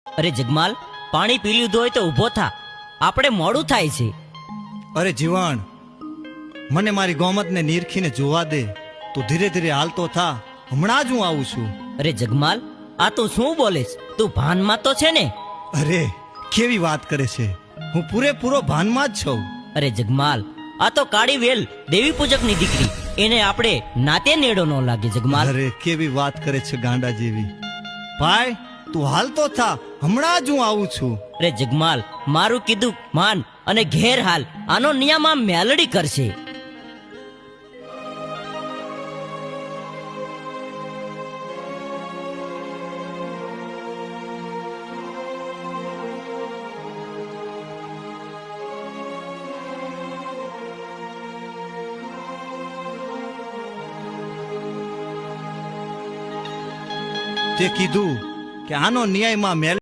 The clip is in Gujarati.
અરે જગમાલ, પાણી પી લીધું હોય તો ઊભો થા, આપણે મોડું થાય છે. અરે જીવણ, મને મારી ગોમતને નીરખીને જોવા દે. તું ધીરે ધીરે હાલતો થા, હમણાં જ હું આવું છું. અરે જગમાલ, આ તું શું બોલેશ? તું ભાનમાં તો છે ને? અરે કેવી વાત કરે છે, હું પૂરેપૂરો ભાનમાં જ છું. અરે જગમાલ, આ તો કાળી વેલ દેવી પૂજકની દીકરી, એને આપણે નાતે નેડો ન લાગે જગમાલ. અરે કેવી વાત કરે છે ગાંડા જેવી. ભાઈ તું હાલતો થા, હમણાં જ હું આવું છું. અરે જગમાલ, મારું કીધું માન અને ઘેર હાલ, આનો નિયમમાં મેલડી કરશે. તે કીધું કે આનો ન્યાયમાં મેલ